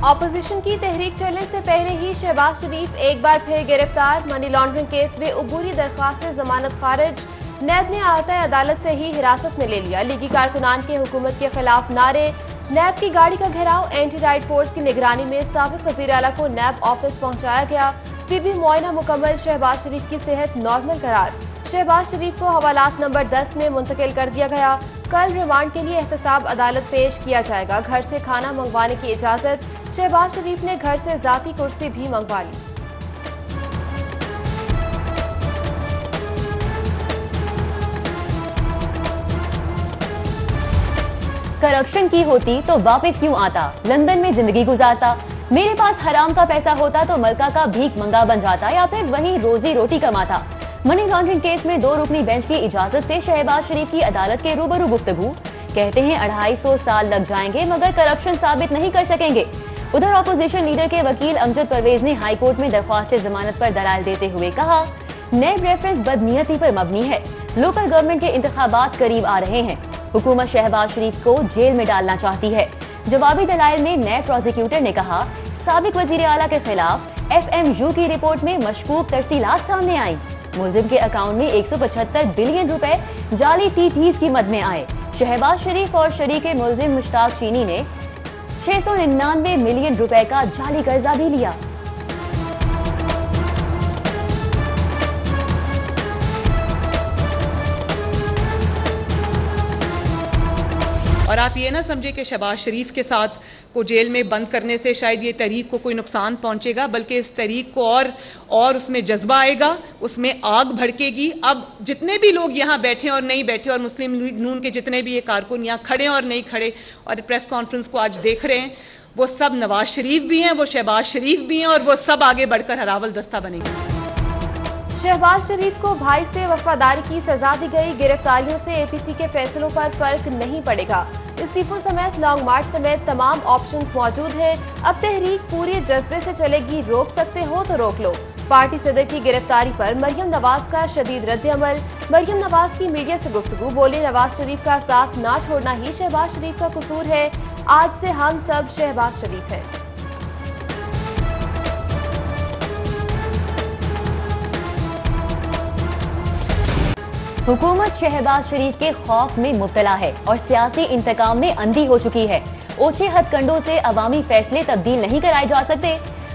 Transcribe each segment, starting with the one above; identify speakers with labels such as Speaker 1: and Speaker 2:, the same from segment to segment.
Speaker 1: Opposition की तहरीक चलने से पहले ही शहबाज शरीफ एक बार फिर गिरफ्तार। मनी लॉन्ड्रिंग केस में अबूरी दरख्वास्त से जमानत खारिज। नैब ने आरता अदालत से ही हिरासत में ले लिया। लीगी कारकुनान के हुकूमत के खिलाफ नारे। नैब की गाड़ी का घेराव। एंटी राइट फोर्स की निगरानी में साबिक वजीर आला को नैब ऑफिस पहुंचाया गया। तिबी मुआयना मुकम्मल। शहबाज शरीफ की सेहत नॉर्मल करार। शहबाज शरीफ को हवालात नंबर 10 में मुंतकिल कर दिया गया। कल रिमांड के लिए एहतसाब अदालत पेश किया जाएगा। घर से खाना मंगवाने की इजाजत। शहबाज शरीफ ने घर से जाती कुर्सी भी मंगवा ली।
Speaker 2: करप्शन की होती तो वापस क्यों आता, लंदन में जिंदगी गुजारता। मेरे पास हराम का पैसा होता तो मलका का भीख मंगा बन जाता या फिर वहीं रोजी रोटी कमाता। मनी लॉन्ड्रिंग केस में 2 रुकनी बेंच की इजाजत से शहबाज शरीफ की अदालत के रूबरू गुफ्तगू। कहते हैं 250 साल लग जाएंगे मगर करप्शन साबित नहीं कर सकेंगे। उधर ऑपोजिशन लीडर के वकील अमजद परवेज ने हाई कोर्ट में दरख्वास्त जमानत पर दलाल देते हुए कहा, नैब रेफरेंस बदनीयती पर मबनी है। लोकल गवर्नमेंट के इंतखाबात करीब आ रहे हैं। हुकूमत शहबाज शरीफ को जेल में डालना चाहती है। जवाबी दलाइल में नैब प्रोसिक्यूटर ने कहा, साबिक वजीर आला के खिलाफ FMU की रिपोर्ट में मशकूक तरसीलात सामने आई। मुल्जिम के अकाउंट में 175 बिलियन रुपए जाली TTs की मद में आए। शहबाज शरीफ और शरीक मुल्जिम मुश्ताक चीनी ने 699 मिलियन रुपए का जाली कर्जा भी लिया।
Speaker 3: और आप ये ना समझे कि शहबाज शरीफ के साथ को जेल में बंद करने से शायद ये तहरीक को कोई नुकसान पहुंचेगा, बल्कि इस तहरीक को और उसमें जज्बा आएगा, उसमें आग भड़केगी। अब जितने भी लोग यहाँ बैठे और नहीं बैठे, और मुस्लिम लीग नून के जितने भी ये कारकुन यहाँ खड़े और नहीं खड़े और प्रेस कॉन्फ्रेंस को आज देख रहे हैं, वो सब नवाज शरीफ भी हैं, वो शहबाज शरीफ भी हैं, और वो सब आगे बढ़कर हरावल दस्ता बनेंगे।
Speaker 1: शहबाज शरीफ को भाई से वफादारी की सजा दी गई। गिरफ्तारियों से APC के फैसलों पर फर्क नहीं पड़ेगा। इस्तीफों समेत लॉन्ग मार्च समेत तमाम ऑप्शंस मौजूद हैं। अब तहरीक पूरे जज्बे से चलेगी। रोक सकते हो तो रोक लो। पार्टी सदर की गिरफ्तारी पर मरियम नवाज का शदीद रद्द-ए-अमल। मरियम नवाज की मीडिया से गुफ्तगू। बोले, नवाज शरीफ का साथ ना छोड़ना ही शहबाज शरीफ का कसूर है। आज से हम सब शहबाज शरीफ हैं।
Speaker 2: हुकूमत शहबाज शरीफ के खौफ में मुब्तला है और सियासी इंतकाम में अंधी हो चुकी है। ओछे हथकंडों से अवामी फैसले तब्दील नहीं कराए जा सकते।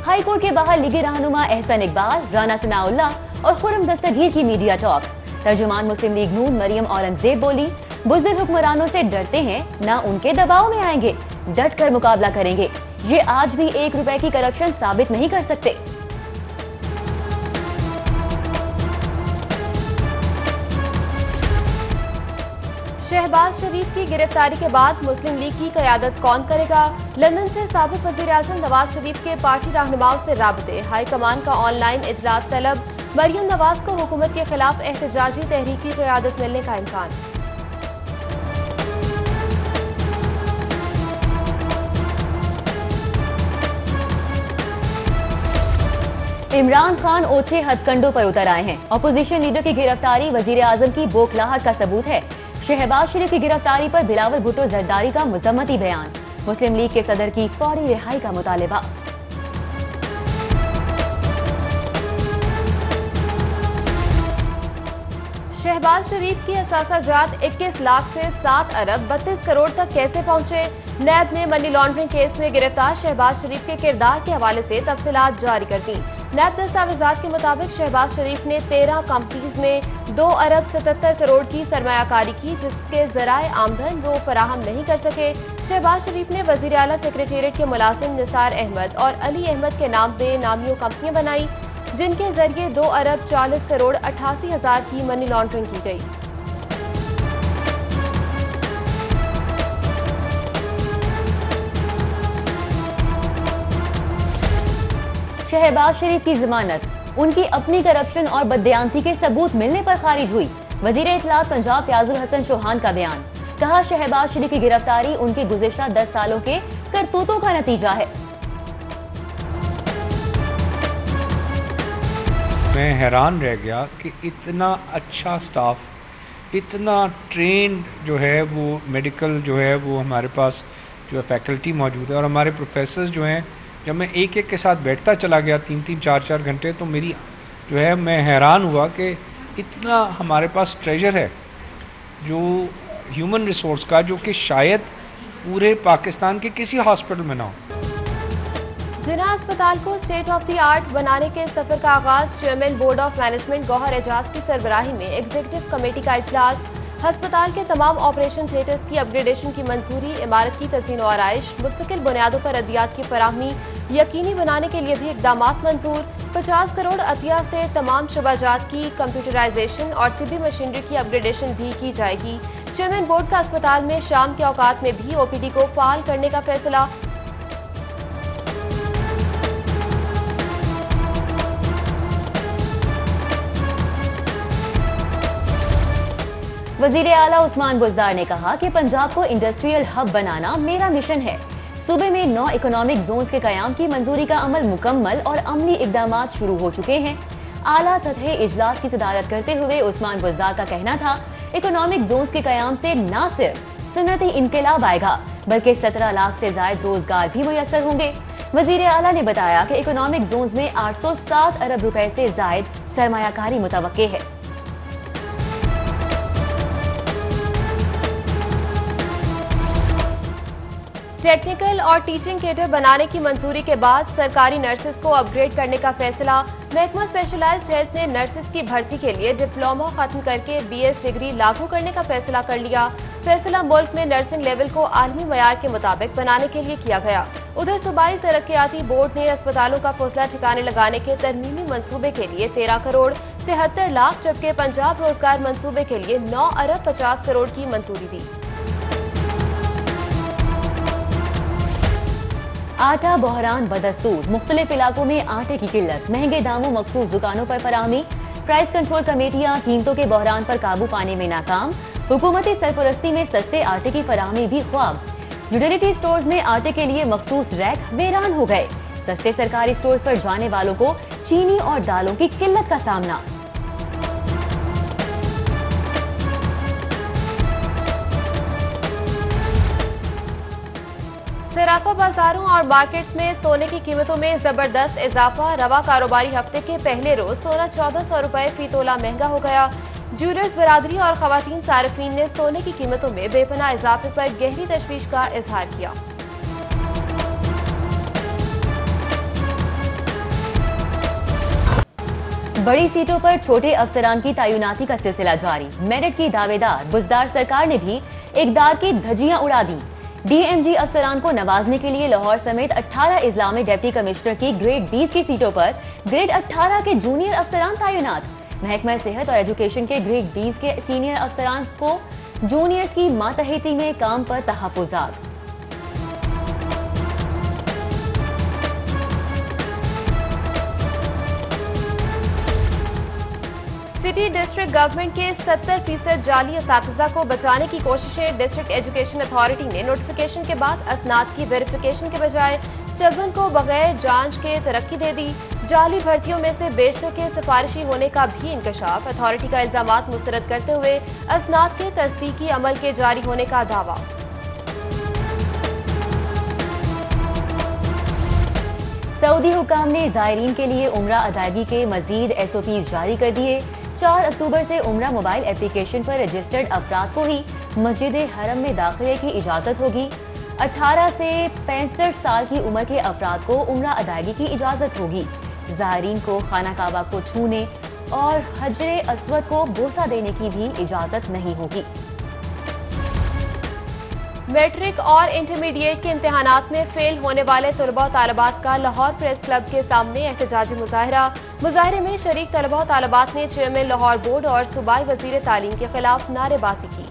Speaker 2: हाई कोर्ट के बाहर लीगी रहनुमा एहसन इकबाल, राना सनाउल्लाह और खुर्रम दस्तगीर की मीडिया टॉक। तर्जुमान मुस्लिम लीग नून मरियम औरंगजेब बोली, बुज़दिल हुक्मरानों से डरते हैं, ना उनके दबाव में आएंगे, डट कर मुकाबला करेंगे। ये आज भी 1 रुपए की करप्शन साबित नहीं कर सकते।
Speaker 1: शहबाज शरीफ की गिरफ्तारी के बाद मुस्लिम लीग की क़यादत कौन करेगा? लंदन से साबिक वज़ीर आज़म नवाज शरीफ के पार्टी रहनुमाओं से राबते। हाई कमान का ऑनलाइन इजलास तलब। मरियम नवाज को हुकूमत के खिलाफ एहतजाजी तहरीक की क़यादत मिलने का इम्कान।
Speaker 2: इमरान खान ओछे हथकंडों पर उतर आए हैं। ऑपोजिशन लीडर की गिरफ्तारी वज़ीर आज़म की बोखलाहट का सबूत है। शहबाज शरीफ की गिरफ्तारी पर बिलावल भुट्टो जरदारी का मुज़म्मती बयान। मुस्लिम लीग के सदर की फौरी रिहाई का मुतालिबा।
Speaker 1: शहबाज शरीफ की असासाजात 21 लाख से 7 अरब 32 करोड़ तक कैसे पहुंचे? नैब ने मनी लॉन्ड्रिंग केस में गिरफ्तार शहबाज शरीफ के किरदार के हवाले से तफसीलात जारी कर दी। नैब दस्तावेजात के मुताबिक शहबाज शरीफ ने 13 कंपनीज में 2 अरब 77 करोड़ की सरमायाकारी की, जिसके जराए आमदन वो फराहम नहीं कर सके। शहबाज शरीफ ने वजीर आला सेक्रेटेरिएट के मुलाजिम निसार अहमद और अली अहमद के नाम पे नामियों कंपनियां बनाई, जिनके जरिए 2 अरब 40 करोड़ 88 हजार की मनी लॉन्ड्रिंग की गई।
Speaker 2: शहबाज शरीफ की जमानत उनकी अपनी करप्शन और बददियानती के सबूत मिलने पर खारिज हुई। वजीर इत्तलात पंजाब फयाजुल हसन चौहान का बयान। कहा, शहबाज शरीफ की गिरफ्तारी उनकी गुज़िश्ता 10 सालों के करतूतों का नतीजा है।
Speaker 4: मैं हैरान रह गया कि इतना अच्छा स्टाफ, इतना ट्रेंड जो है वो मेडिकल जो है वो हमारे पास जो है फैकल्टी मौजूद है और हमारे प्रोफेसर्स जो हैं, जब मैं एक एक के साथ बैठता चला गया 3-3 4-4 घंटे, तो मेरी जो है मैं हैरान हुआ कि इतना हमारे पास ट्रेजर है जो ह्यूमन रिसोर्स का, जो कि शायद पूरे पाकिस्तान के किसी हॉस्पिटल में ना हो।
Speaker 1: जिना अस्पताल को स्टेट ऑफ द आर्ट बनाने के सफर का आगाज। Chairman board of management Gauhar Ejaz की सरबराही में एग्जीक्यूटिव कमेटी का इजलास। अस्पताल के तमाम ऑपरेशन थिएटर्स की अपग्रेडेशन की मंजूरी। इमारत की तज़ीन और आराइश, मुस्तकिल बुनियादों पर अदियात की फराहमी यकीनी बनाने के लिए भी इकदाम मंजूर। 50 करोड़ अतिया से तमाम शबाजात की कंप्यूटराइजेशन और तिबी मशीनरी की अपग्रेडेशन भी की जाएगी। चेयरमैन बोर्ड का अस्पताल में शाम के औकात में भी ओपीडी को फाल करने का फैसला।
Speaker 2: वजीर आला उस्मान बुज़दार ने कहा कि पंजाब को इंडस्ट्रियल हब बनाना मेरा मिशन है। सूबे में 9 इकोनॉमिक जोन्स के कयाम की मंजूरी का अमल मुकम्मल और अमली इकदामात शुरू हो चुके हैं। आला सतह इजलास की सदारत करते हुए उस्मान बुज़दार का कहना था, इकोनॉमिक जोन्स के कयाम से न सिर्फ सनती इनकलाब आएगा बल्कि 17 लाख से ज्यादा रोजगार भी मुयसर होंगे। वजीर आला ने बताया कि इकोनॉमिक जोन्स में 807 अरब रुपए से जायद सरमायाकारी मुतवक्के है।
Speaker 1: टेक्निकल और टीचिंग कैडर बनाने की मंजूरी के बाद सरकारी नर्सेज को अपग्रेड करने का फैसला। महकमा स्पेशलाइज्ड हेल्थ ने नर्सेज की भर्ती के लिए डिप्लोमा खत्म करके BS डिग्री लागू करने का फैसला कर लिया। फैसला मुल्क में नर्सिंग लेवल को आलमी मयार के मुताबिक बनाने के लिए किया गया। उधर सूबाई तरक्याती बोर्ड ने अस्पतालों का फौसला ठिकाने लगाने के तरमीमी मंसूबे के लिए 13 करोड़ 73 लाख, जबकि पंजाब रोजगार मंसूबे के लिए 9 अरब 50 करोड़ की मंजूरी दी।
Speaker 2: आटा बहरान बदस्तूर, मुख्तलिफ इलाकों में आटे की किल्लत, महंगे दामों मखसूस दुकानों पर फराहमी। प्राइस कंट्रोल कमेटियां कीमतों के बहरान पर काबू पाने में नाकाम। हुकूमती सरपरस्ती में सस्ते आटे की फराहमी भी ख्वाब। यूटिलिटी स्टोर्स में आटे के लिए मखसूस रैक वीरान हो गए। सस्ते सरकारी स्टोर्स पर जाने वालों को चीनी और दालों की किल्लत का सामना।
Speaker 1: सराफा बाजारों और मार्केट्स में सोने की कीमतों में जबरदस्त इजाफा। रवा कारोबारी हफ्ते के पहले रोज सोना 1400 रुपए फी तोला महंगा हो गया। ज्वेलर्स बरादरी और खवातीन सारिफीन ने सोने की कीमतों में बेपनाह इजाफे पर गहरी तशवीश का इजहार किया।
Speaker 2: बड़ी सीटों पर छोटे अफसरान की तैनाती का सिलसिला जारी। मेरिट की दावेदार बुज़दार सरकार ने भी इकदार की धज्जियां उड़ा दी। DMG अफसरान को नवाजने के लिए लाहौर समेत 18 इजला में डिप्टी कमिश्नर की ग्रेड 20 की सीटों पर ग्रेड 18 के जूनियर अफसरान तैनात। महकमा सेहत और एजुकेशन के ग्रेड 20 के सीनियर अफसरान को जूनियर्स की मातहती में काम पर तहफ़्फ़ुज़ात।
Speaker 1: सिटी डिस्ट्रिक्ट गवर्नमेंट के 70% जाली असातिज़ा को बचाने की कोशिशें। डिस्ट्रिक्ट एजुकेशन अथॉरिटी ने नोटिफिकेशन के बाद असनाद की वेरिफिकेशन के बजाय चलबन को बगैर जांच के तरक्की दे दी। जाली भर्तियों में से बेशतर के सिफारिशी होने का भी इंकशाफ। अथॉरिटी का इल्जामात मुस्तरद करते हुए असनाद के तस्दीकी अमल के जारी होने का दावा।
Speaker 2: सऊदी हुकाम ने ज़ायरीन के लिए उम्रा अदायगी के मजीद SOPs जारी कर दिए। 4 अक्टूबर से उम्रा मोबाइल एप्लीकेशन पर रजिस्टर्ड अफराद को ही मस्जिद हरम में दाखिले की इजाज़त होगी। 18 से 65 साल की उम्र के अफराद को उम्रा अदायगी की इजाज़त होगी। ज़ायरीन को खाना काबा को छूने और हजरे अस्वद को बोसा देने की भी इजाज़त नहीं होगी।
Speaker 1: मैट्रिक और इंटरमीडिएट के इम्तिहानात में फेल होने वाले तलबा और तालिबात का लाहौर प्रेस क्लब के सामने एहतजाजी मुजाहरा। मुजाहरे में शरीक तलबा और तालिबात ने चेयरमैन लाहौर बोर्ड और सूबाई वजीर तालीम के खिलाफ नारेबाजी की।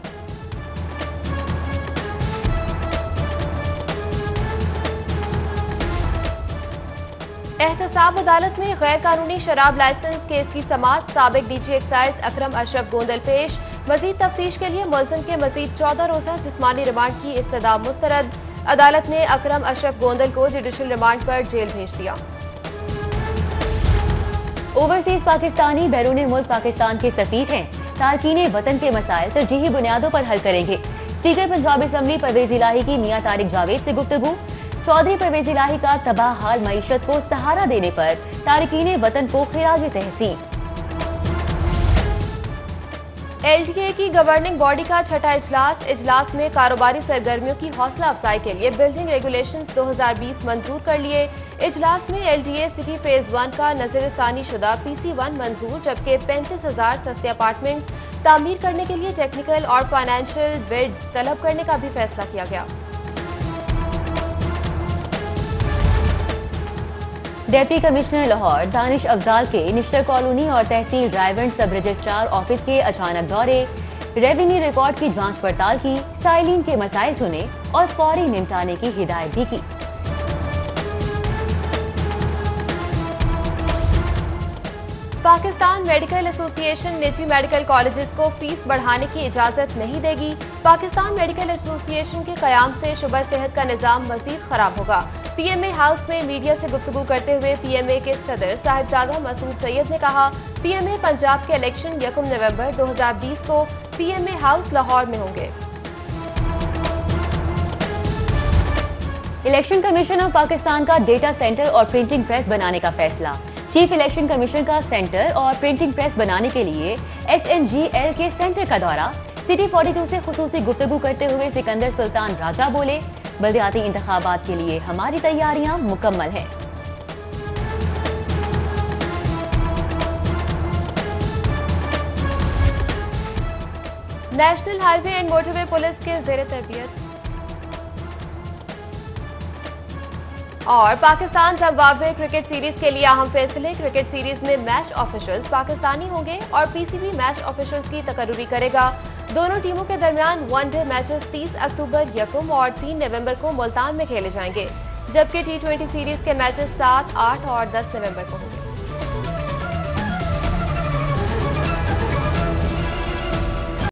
Speaker 1: एहतसाब अदालत में गैर कानूनी शराब लाइसेंस केस की समाअत। साबिक DG एक्साइज अकरम अशरफ गोंदल पेश। मजीद तफ्तीश के लिए मुलजिम के मजीद 14 रोजा जिस्मानी रिमांड की इस्तदा मुस्तरद। अदालत ने अकरम अशरफ गोंदल को जुडिशल रिमांड पर जेल भेज दिया।
Speaker 2: ओवरसीज पाकिस्तानी बैरून मुल्क पाकिस्तान के सफीर हैं। तारकीन वतन के मसाइल तरजीही बुनियादों पर हल करेंगे। स्पीकर पंजाब असेंबली परवेज इलाही की मियां तारिक जावेद से गुफ्तगू। चौधरी परवेज इलाही का तबाह हाल मईशत को सहारा देने पर तारिकीन वतन को खिराज तहसीन।
Speaker 1: LDA की गवर्निंग बॉडी का छठा इजलास में कारोबारी सरगर्मियों की हौसला अफजाई के लिए बिल्डिंग रेगुलेशंस 2020 मंजूर कर लिए। इजलास में LDA सिटी फेज 1 का नजरसानी शुदा PC1 मंजूर, जबकि 35,000 सस्ते अपार्टमेंट्स तामीर करने के लिए टेक्निकल और फाइनेंशियल बिड्स तलब करने का भी फैसला किया गया।
Speaker 2: डिप्टी कमिश्नर लाहौर दानिश अफजाल के निश्तर कॉलोनी और तहसील रायवंड सब रजिस्ट्रार ऑफिस के अचानक दौरे, रेवेन्यू रिकॉर्ड की जांच पड़ताल की, साइलिन के मसाइल सुने और फौरी निपटाने की हिदायत भी की।
Speaker 1: पाकिस्तान मेडिकल एसोसिएशन निजी मेडिकल कॉलेजेस को फीस बढ़ाने की इजाजत नहीं देगी। पाकिस्तान मेडिकल एसोसिएशन के कयाम से शुबा सेहत का निजाम मजीद खराब होगा। PMA हाउस में मीडिया से गुफ्तगू करते हुए PMA के सदर साहिबजादा मसूद सैयद ने कहा, PMA पंजाब के इलेक्शन 1 नवंबर 2020 को PMA हाउस लाहौर में होंगे।
Speaker 2: इलेक्शन कमीशन ऑफ पाकिस्तान का डेटा सेंटर और प्रिंटिंग प्रेस बनाने का फैसला। चीफ इलेक्शन कमीशन का सेंटर और प्रिंटिंग प्रेस बनाने के लिए SNGL के सेंटर का दौरा। सिटी 42 से खुसूसी गुफ्तगू करते हुए सिकंदर सुल्तान राजा बोले, बल्दियाती इंतखाबात के लिए हमारी तैयारियां मुकम्मल हैं।
Speaker 1: National highway and motorway police के जेर तरबियत और पाकिस्तान जिम्बाब्वे क्रिकेट सीरीज के लिए अहम फैसले। क्रिकेट सीरीज में मैच ऑफिशियल्स पाकिस्तानी होंगे और PCB मैच ऑफिशियल्स की तकर्री करेगा। दोनों टीमों के दरमियान वनडे मैचेस 30 अक्टूबर यकम और 3 नवंबर को मुल्तान में खेले जाएंगे, जबकि T20 सीरीज के मैचेस 7, 8 और 10 नवंबर को होंगे।